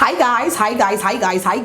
Hi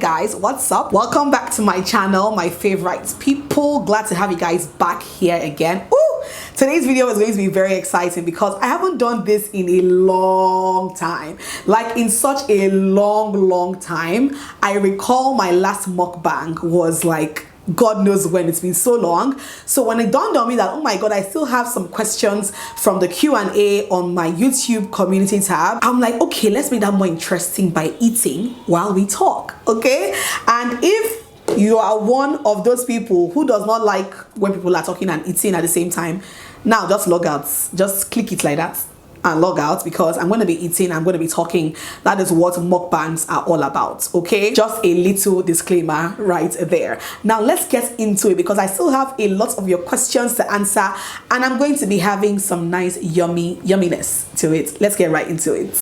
guys, what's up? Welcome back to my channel, my favorite people. Glad to have you guys back here again. Ooh, today's video is going to be very exciting because I haven't done this in a long time, like in such a long time. I recall my last mukbang was like God knows when. It's been so long. So when it dawned on me that, oh my God, I still have some questions from the Q&A on my YouTube community tab, I'm like, okay, let's make that more interesting by eating while we talk, okay? And if you are one of those people who does not like when people are talking and eating at the same time, now just log out. Just click it like that and log out, because I'm going to be eating, I'm going to be talking. That is what mukbangs are all about, okay? Just a little disclaimer right there. Now let's get into it, because I still have a lot of your questions to answer, and I'm going to be having some nice yumminess to it. Let's get right into it.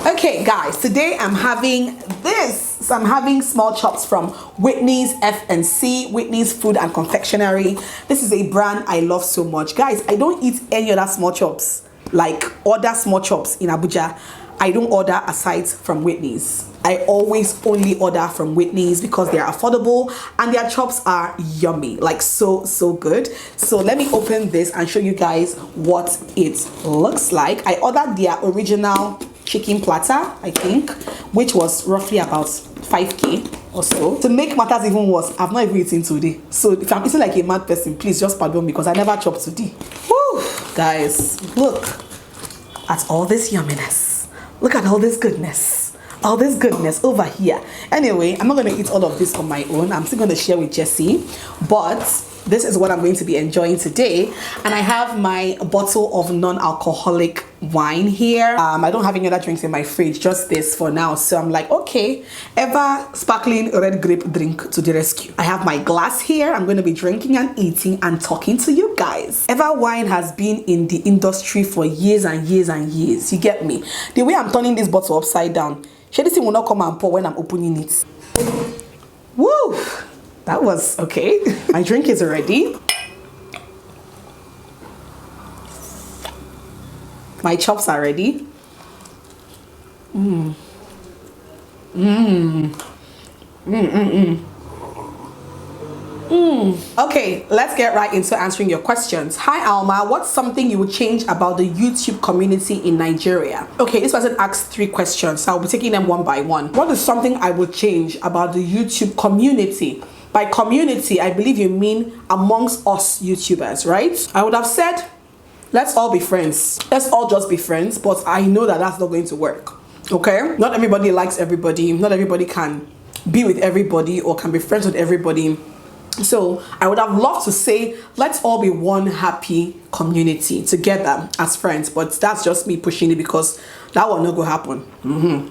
Okay guys, today I'm having this. So I'm having small chops from Whitney's F&C, Whitney's Food and Confectionery. This is a brand I love so much. Guys, I don't eat any other small chops, like other small chops in Abuja. I don't order aside from Whitney's. I always only order from Whitney's because they are affordable and their chops are yummy, like so good. So let me open this and show you guys what it looks like. I ordered their original chicken platter, I think, which was roughly about 5k or so. To make matters even worse, I've not even eaten today. So if I'm eating like a mad person, please just pardon me because I never chopped today. Woo! Guys, look at all this yumminess. Look at all this goodness. All this goodness over here. Anyway, I'm not going to eat all of this on my own. I'm still going to share with Jessie. But this is what I'm going to be enjoying today. And I have my bottle of non-alcoholic wine here. I don't have any other drinks in my fridge, just this for now. So I'm like, okay, ever sparkling red grape drink to the rescue. I have my glass here. I'm going to be drinking and eating and talking to you guys. Ever wine has been in the industry for years and years and years. You get me? The way I'm turning this bottle upside down, this thing will not come and pour when I'm opening it. Woo! That was okay. My drink is ready. My chops are ready. Okay, let's get right into answering your questions. Hi Alma, what's something you would change about the YouTube community in Nigeria? Okay, this person asked 3 questions, so I'll be taking them one by one. What is something I would change about the YouTube community? By community, I believe you mean amongst us YouTubers, right? I would have said, let's all be friends. Let's all just be friends, but I know that that's not going to work, okay? Not everybody likes everybody. Not everybody can be with everybody or can be friends with everybody. So I would have loved to say, let's all be one happy community together as friends, but that's just me pushing it because that will not go happen.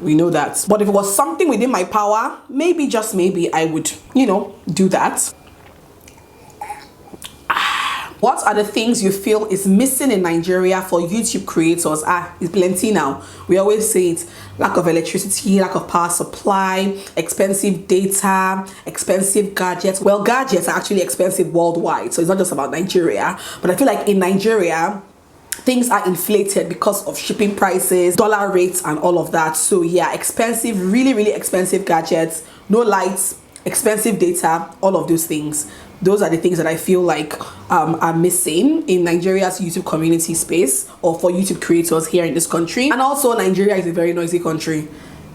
We know that. But if it was something within my power, maybe, just maybe, I would, do that. What are the things you feel is missing in Nigeria for YouTube creators? It's plenty now. We always say it. Lack of electricity, lack of power supply, expensive data, expensive gadgets. Well, gadgets are actually expensive worldwide, so it's not just about Nigeria. But I feel like in Nigeria, things are inflated because of shipping prices, dollar rates, and all of that. So yeah, expensive, really expensive gadgets, no lights, expensive data, all of those things. Those are the things that I feel like are missing in Nigeria's YouTube community space, or for YouTube creators here in this country. And also, Nigeria is a very noisy country.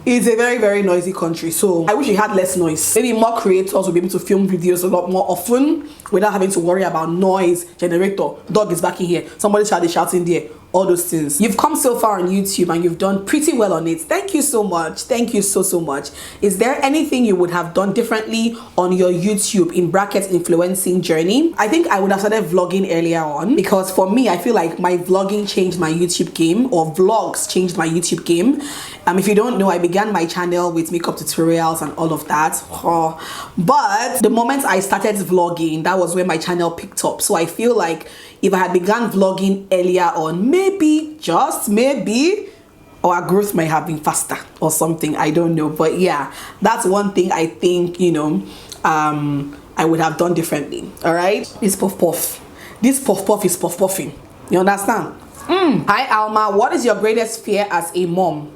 It's a very noisy country, so I wish it had less noise. Maybe more creators will be able to film videos a lot more often without having to worry about noise, generator, dog is back in here, somebody shouting there, all those things. You've come so far on YouTube and you've done pretty well on it. Thank you so much. Thank you so much. Is there anything you would have done differently on your YouTube, in brackets, influencing journey? I think I would have started vlogging earlier on, because for me, I feel like my vlogging changed my YouTube game, or vlogs changed my YouTube game. If you don't know, I began my channel with makeup tutorials and all of that. But the moment I started vlogging, that was when my channel picked up. So I feel like if I had begun vlogging earlier on, maybe, just maybe, our growth might have been faster or something. I don't know. But yeah, that's one thing I think, I would have done differently. All right, it's puff puff. this puff puff is puff puffing. You understand? Hi Alma, what is your greatest fear as a mom?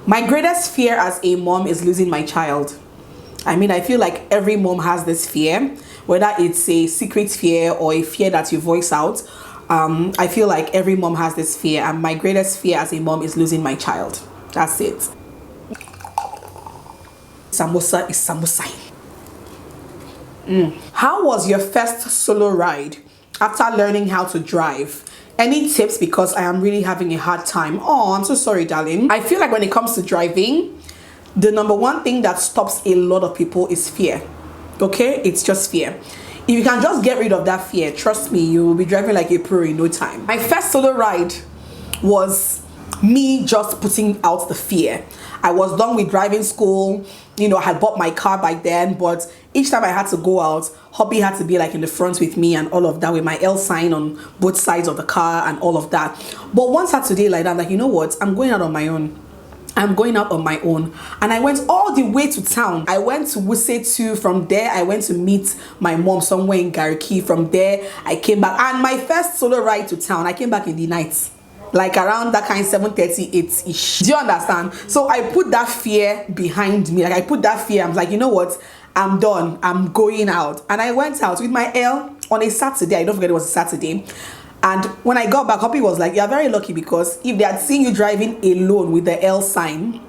My greatest fear as a mom is losing my child. I mean, I feel like every mom has this fear, whether it's a secret fear or a fear that you voice out. I feel like every mom has this fear, and my greatest fear as a mom is losing my child. That's it. Samosa is samosa. How was your first solo ride after learning how to drive? Any tips, because I am really having a hard time? Oh, I'm so sorry, darling. I feel like when it comes to driving, the number one thing that stops a lot of people is fear. Okay, it's just fear. If you can just get rid of that fear, trust me, you will be driving like a pro in no time. My first solo ride was me just putting out the fear. I was done with driving school. You know, I had bought my car by then, but each time I had to go out, hubby had to be like in the front with me and all of that, with my L sign on both sides of the car and all of that. But one Saturday like that, I'm like, you know what, I'm going out on my own. I'm going out on my own. And I went all the way to town. I went to Wuse too. From there, I went to meet my mom somewhere in Gariki. From there, I came back. And my first solo ride to town, I came back in the night. Like around that kind 7:38-ish. Do you understand? So I put that fear behind me. Like I put that fear. I'm like, you know what? I'm done. I'm going out. And I went out with my L on a Saturday. I don't forget it was a Saturday. And when I got back, Hoppy was like, you're very lucky, because if they had seen you driving alone with the L sign,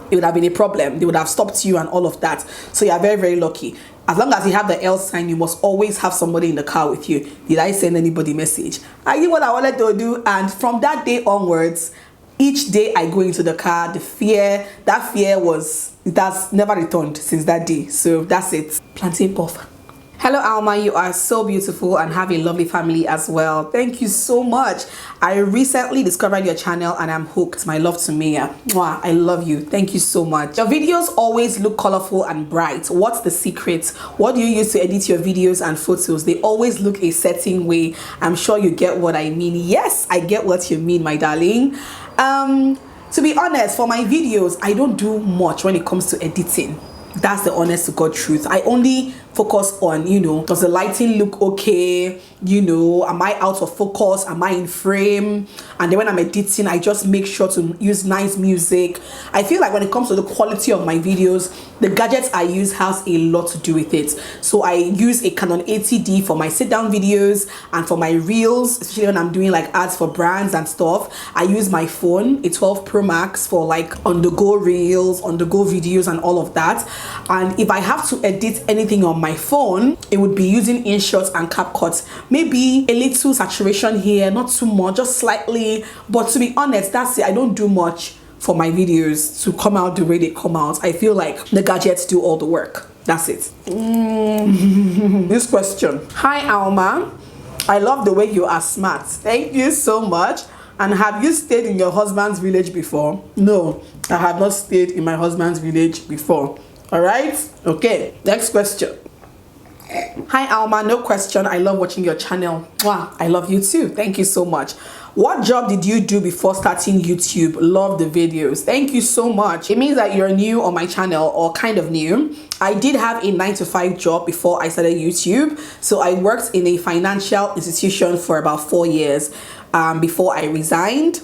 it would have been a problem. They would have stopped you and all of that. So you're very, very lucky. As long as you have the L sign, you must always have somebody in the car with you. Did I send anybody message? I did what I wanted to do. And from that day onwards, each day I go into the car, that fear it has never returned since that day. So that's it. Plantain puff. Hello Alma, you are so beautiful and have a lovely family as well. Thank you so much. I recently discovered your channel and I'm hooked. My love to Mia. Mwah, I love you. Thank you so much. Your videos always look colorful and bright. What's the secret? What do you use to edit your videos and photos? They always look a certain way. I'm sure you get what I mean. Yes, I get what you mean, my darling. To be honest, for my videos, I don't do much when it comes to editing. That's the honest to God truth. I only focus on, you know, does the lighting look okay? You know, am I out of focus? Am I in frame? And then when I'm editing, I just make sure to use nice music. I feel like when it comes to the quality of my videos, the gadgets I use has a lot to do with it. So I use a Canon 80D for my sit down videos, and for my reels, especially when I'm doing like ads for brands and stuff, I use my phone, a 12 Pro Max, for like on the go reels, on the go videos and all of that. And if I have to edit anything on my phone, it would be using InShot and CapCut. Maybe a little saturation here, not too much, just slightly. But to be honest, that's it. I don't do much for my videos to come out the way they come out. I feel like the gadgets do all the work. That's it. This question. Hi Alma, I love the way you are smart. Thank you so much. And have you stayed in your husband's village before? No, I have not stayed in my husband's village before. All right, okay, next question. Hi Alma, no question. I love watching your channel. Wow, I love you too. Thank you so much. What job did you do before starting YouTube? Love the videos. Thank you so much. It means that you're new on my channel, or kind of new. I did have a 9-to-5 job before I started YouTube. So I worked in a financial institution for about 4 years before I resigned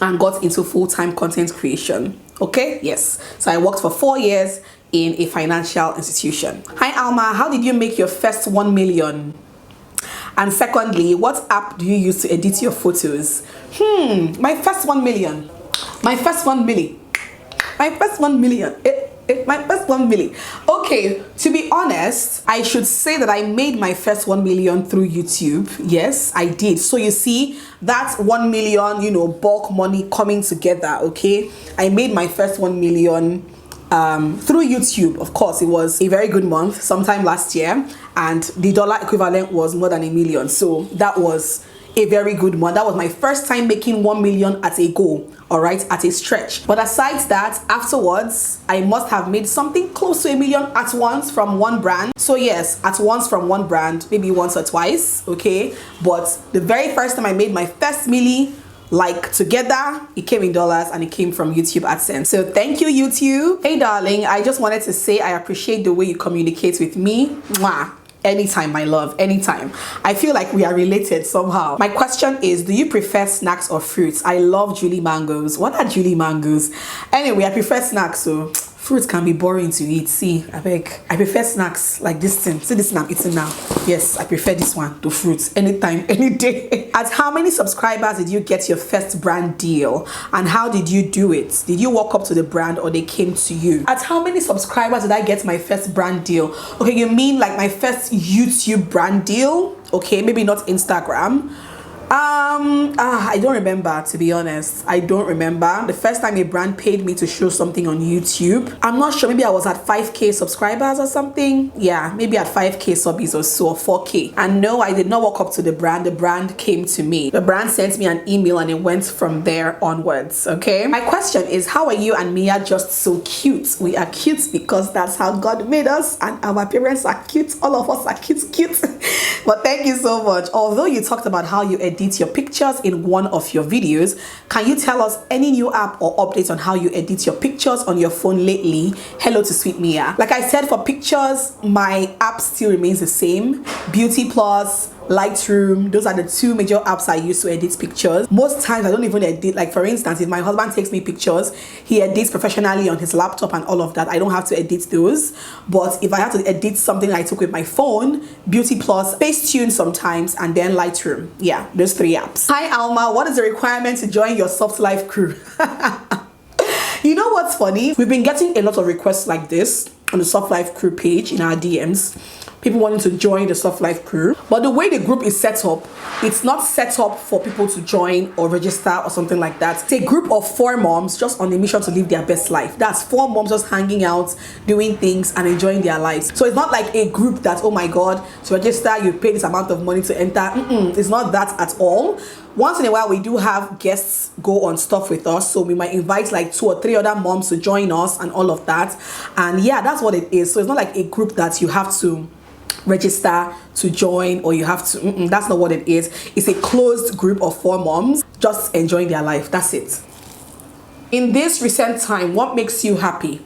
and got into full-time content creation. Okay, yes. So I worked for 4 years in a financial institution. Hi Alma, how did you make your first 1 million? And secondly, what app do you use to edit your photos? My first 1 million. My first 1 million. My first 1 million. My first 1 million. Okay, to be honest, I should say that I made my first 1 million through YouTube. Yes, I did. So you see, that's 1 million, you know, bulk money coming together. Okay, I made my first 1 million through YouTube. Of course, it was a very good month sometime last year, and the dollar equivalent was more than $1 million. So that was a very good month. That was my first time making 1 million at a go, all right, at a stretch. But aside that, afterwards, I must have made something close to $1 million at once from one brand. So yes, at once from one brand, maybe once or twice, okay? But the very first time I made my first milli, like together, it came in dollars and it came from YouTube AdSense. So thank you, YouTube. Hey darling, I just wanted to say I appreciate the way you communicate with me. Mwah. Anytime, my love, anytime. I feel like we are related somehow. My question is, do you prefer snacks or fruits? I love Julie mangoes. What are Julie mangoes? Anyway, I prefer snacks, so fruits can be boring to eat. See, I prefer snacks like this thing. See this thing I'm eating now? Yes, I prefer this one to fruits anytime, any day. At how many subscribers did you get your first brand deal? And how did you do it? Did you walk up to the brand or they came to you? At how many subscribers did I get my first brand deal? Okay, you mean like my first YouTube brand deal? Okay, maybe not Instagram. I don't remember, to be honest. I don't remember the first time a brand paid me to show something on YouTube. I'm not sure. Maybe I was at 5k subscribers or something. Yeah, maybe at 5k subbies or so, or 4k. And no, I did not walk up to the brand. The brand came to me. The brand sent me an email and it went from there onwards. Okay, my question is, how are you and Mia just so cute? We are cute because that's how God made us, and our parents are cute. All of us are cute. But thank you so much. Although you talked about how you edit your pictures in one of your videos, can you tell us any new app or updates on how you edit your pictures on your phone lately? Hello to sweet Mia. Like I said, for pictures, my app still remains the same. Beauty Plus, Lightroom, those are the two major apps I use to edit pictures. Most times I don't even edit. Like for instance, if my husband takes me pictures, he edits professionally on his laptop and all of that. I don't have to edit those. But if I have to edit something I took with my phone, Beauty Plus, Facetune sometimes, and then Lightroom. Yeah, those three apps. Hi Alma, what is the requirement to join your Soft Life crew? You know what's funny? We've been getting a lot of requests like this on the Soft Life crew page in our DMs. People wanting to join the Soft Life crew, but the way the group is set up, it's not set up for people to join or register or something like that. It's a group of 4 moms just on a mission to live their best life. That's 4 moms just hanging out, doing things and enjoying their lives. So it's not like a group that, oh my god, to register you pay this amount of money to enter. It's not that at all. Once in a while we do have guests go on stuff with us, so we might invite like 2 or 3 other moms to join us and all of that. And yeah, that's what it is. So it's not like a group that you have to register to join, or you have to that's not what it is. It's a closed group of 4 moms just enjoying their life. That's it. In this recent time, what makes you happy?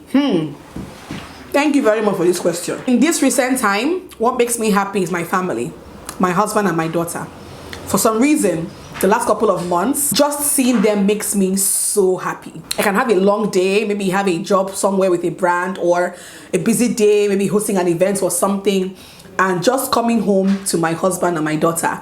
Thank you very much for this question. In this recent time, what makes me happy is my family, my husband and my daughter. For some reason, the last couple of months, just seeing them makes me so happy. I can have a long day, maybe have a job somewhere with a brand, or a busy day, maybe hosting an event or something, and just coming home to my husband and my daughter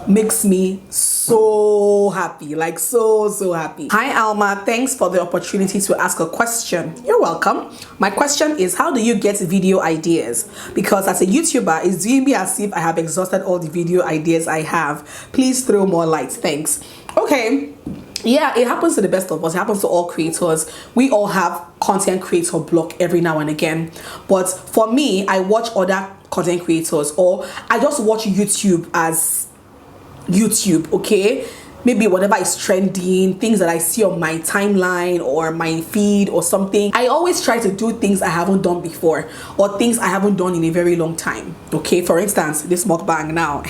makes me so happy, like so happy. Hi Alma, thanks for the opportunity to ask a question. You're welcome. My question is, how do you get video ideas? Because as a YouTuber, it's doing me as if I have exhausted all the video ideas I have. Please throw more light. Thanks. Okay. Yeah, it happens to the best of us. It happens to all creators. We all have content creator block every now and again. But for me, I watch other content creators, or I just watch YouTube as YouTube, okay? Maybe whatever is trending, things that I see on my timeline or my feed or something. I always try to do things I haven't done before, or things I haven't done in a very long time. Okay, for instance, this mukbang now.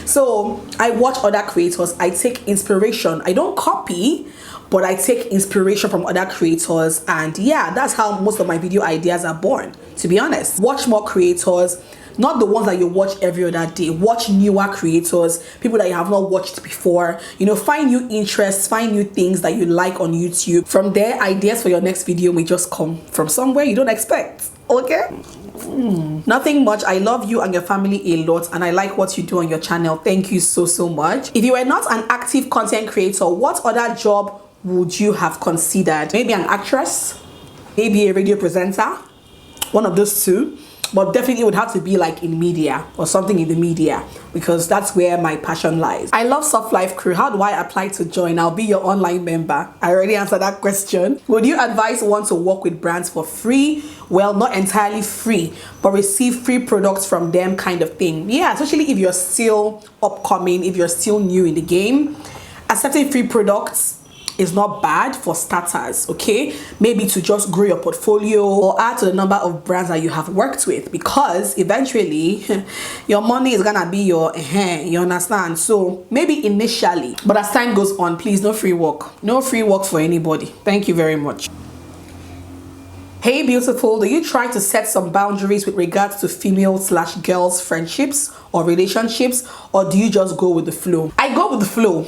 So I watch other creators, I take inspiration. I don't copy, but I take inspiration from other creators, and yeah, that's how most of my video ideas are born, to be honest. Watch more creators, not the ones that you watch every other day. Watch newer creators, people that you have not watched before. You know, find new interests, find new things that you like on YouTube. From there, ideas for your next video may just come from somewhere you don't expect. Okay? Nothing much. I love you and your family a lot, and I like what you do on your channel. Thank you so much. If you were not an active content creator, what other job would you have considered? Maybe an actress, maybe a radio presenter, one of those two. But definitely it would have to be like in media or something in the media, because that's where my passion lies. I love Soft Life Crew. How do I apply to join? I'll be your online member. I already answered that question. Would you advise one to work with brands for free? Well, not entirely free, but receive free products from them kind of thing. Yeah, especially if you're still upcoming, if you're still new in the game. Accepting free products is not bad for starters, okay? Maybe to just grow your portfolio or add to the number of brands that you have worked with, because eventually your money is gonna be your you understand? So maybe initially, but as time goes on, please, no free work. No free work for anybody. Thank you very much. Hey beautiful, do you try to set some boundaries with regards to female/girls friendships or relationships, or do you just go with the flow? I go with the flow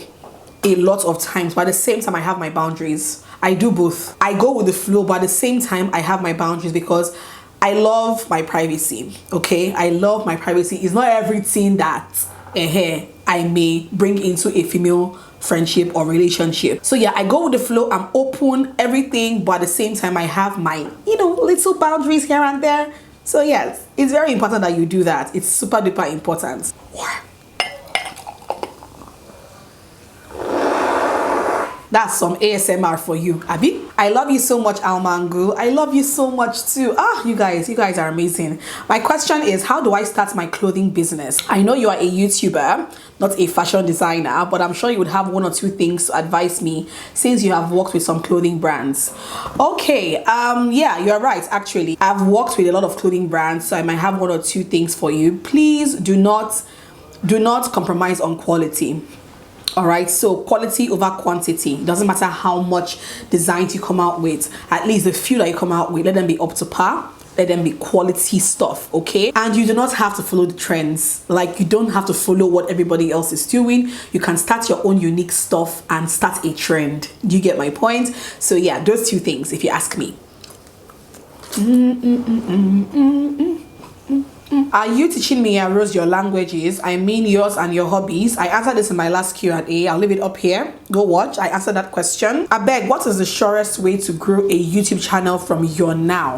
a lot of times, but at the same time I have my boundaries. I do both. I go with the flow, but at the same time I have my boundaries because I love my privacy. Okay, I love my privacy. It's not everything that I may bring into a female friendship or relationship. So yeah, I go with the flow. I'm open, everything, but at the same time I have my, little boundaries here and there. So yes, it's very important that you do that. It's super duper important. That's some ASMR for you, Abby. I love you so much, Almangu. I love you so much too. You guys are amazing. My question is, how do I start my clothing business? I know you are a YouTuber, not a fashion designer, but I'm sure you would have one or two things to advise me since you have worked with some clothing brands. Okay, yeah, you're right. Actually, I've worked with a lot of clothing brands, so I might have one or two things for you. Please do not compromise on quality. All right, so quality over quantity. It doesn't matter how much designs you come out with, at least the few that you come out with, let them be up to par, let them be quality stuff, okay? And you do not have to follow the trends. Like, you don't have to follow what everybody else is doing. You can start your own unique stuff and start a trend. Do you get my point? So yeah, those two things, if you ask me. Are you teaching me, Rose, your languages? I mean yours and your hobbies. I answered this in my last Q&A. I'll leave it up here. Go watch. I answered that question. I beg, what is the surest way to grow a YouTube channel from your now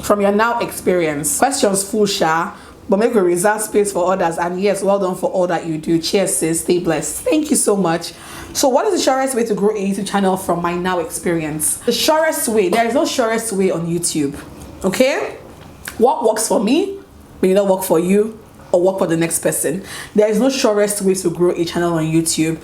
experience? Questions full, Sha, but make a reserve space for others. And yes, well done for all that you do. Cheers, sis. Stay blessed. Thank you so much. So what is the surest way to grow a YouTube channel from my now experience? The surest way. There is no surest way on YouTube. Okay? What works for me may not work for you or work for the next person. There is no surest way to grow a channel on YouTube.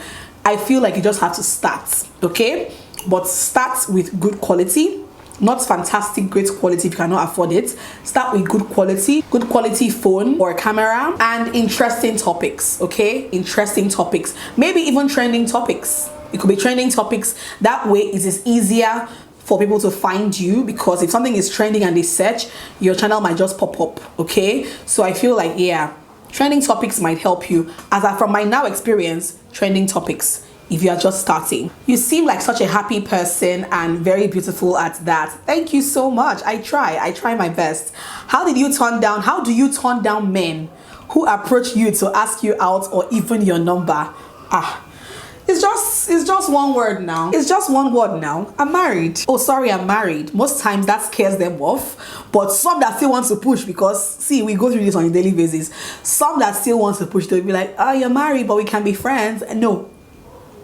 I feel like you just have to start, okay? But start with good quality, not fantastic great quality if you cannot afford it. Start with good quality phone or camera, and interesting topics, okay? Interesting topics, maybe even trending topics. It could be trending topics. That way it is easier for people to find you, because if something is trending and they search, your channel might just pop up, okay? So I feel like, yeah, trending topics might help you. From my now experience, trending topics, if you are just starting. You seem like such a happy person and very beautiful at that. Thank you so much. I try my best. How do you turn down men who approach you to ask you out or even your number? It's just one word now. It's just one word now. I'm married. Oh, sorry, I'm married. Most times that scares them off, but some that still want to push, because see, we go through this on a daily basis. Some that still want to push, they'll be like, oh, you're married, but we can be friends. No,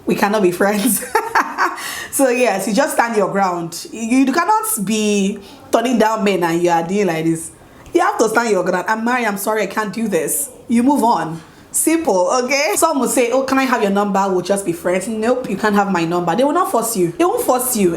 we cannot be friends. So yes, you just stand your ground. You cannot be turning down men and you are doing like this. You have to stand your ground. I'm married, I'm sorry, I can't do this. You move on. Simple, okay? Some will say, oh, can I have your number? We'll just be friends. Nope, you can't have my number. They will not force you. They won't force you.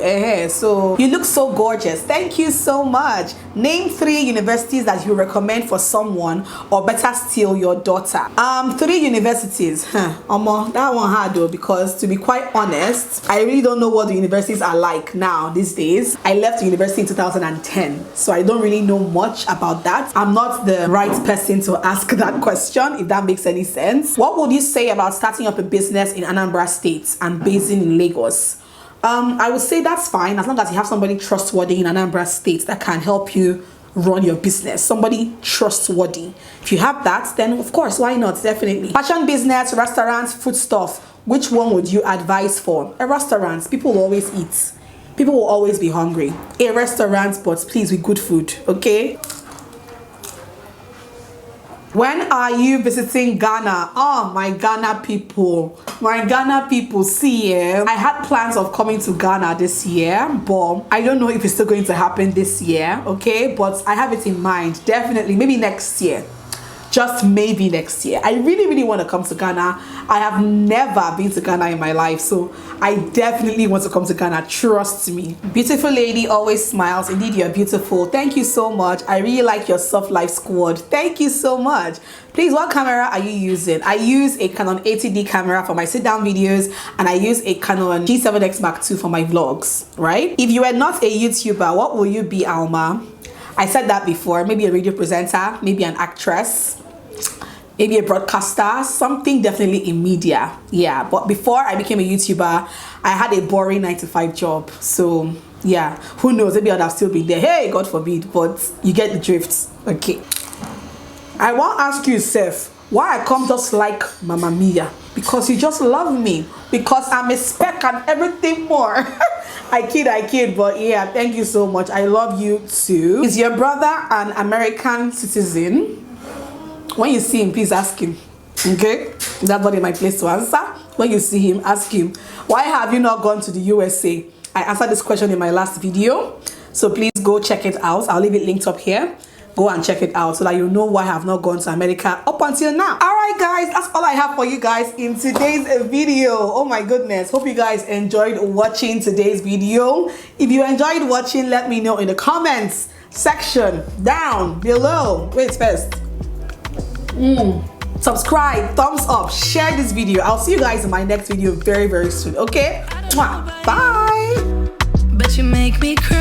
So you look so gorgeous. Thank you so much. Name 3 universities that you recommend for someone, or better still, your daughter. 3 universities. That one hard though, because to be quite honest, I really don't know what the universities are like now these days. I left university in 2010, so I don't really know much about that. I'm not the right person to ask that question, if that makes any sense. What would you say about starting up a business in Anambra State and basing in Lagos? I would say that's fine, as long as you have somebody trustworthy in Anambra State that can help you run your business. Somebody trustworthy. If you have that, then of course, why not? Definitely. Fashion business, restaurants, food stuff. Which one would you advise for? A restaurant. People will always eat. People will always be hungry. A restaurant, but please with good food, okay? When are you visiting Ghana? Oh, my Ghana people. See, I had plans of coming to Ghana this year, but I don't know if it's still going to happen this year, okay? But I have it in mind, definitely, maybe next year. Just maybe next year. I really want to come to Ghana. I have never been to Ghana in my life, so I definitely want to come to Ghana. Trust me. Beautiful lady always smiles. Indeed, you're beautiful. Thank you so much. I really like your soft life squad. Thank you so much. Please, what camera are you using? I use a Canon 80D camera for my sit-down videos, and I use a Canon G7X Mark II for my vlogs, right? If you were not a YouTuber, what will you be, Alma? I said that before. Maybe a radio presenter, maybe an actress, maybe a broadcaster, something definitely in media. Yeah, but before I became a YouTuber, I had a boring 9-to-5 job. So yeah, who knows, maybe I'd have still been there. Hey, God forbid, but you get the drift. Okay. I want to ask you, Seth, why I come just like Mama Mia? Because you just love me. Because I'm a speck and everything more. I kid, but yeah, thank you so much. I love you too. Is your brother an American citizen? When you see him, please ask him. Okay? That's not in my place to answer. When you see him, ask him, why have you not gone to the USA? I answered this question in my last video. So please go check it out. I'll leave it linked up here. Go and check it out so that you know why I have not gone to America up until now. All right, guys, that's all I have for you guys in today's video. Oh my goodness, hope you guys enjoyed watching today's video. If you enjoyed watching, let me know in the comments section down below. Wait first. Subscribe, thumbs up, share this video. I'll see you guys in my next video very soon. Okay, bye. But you make me cry.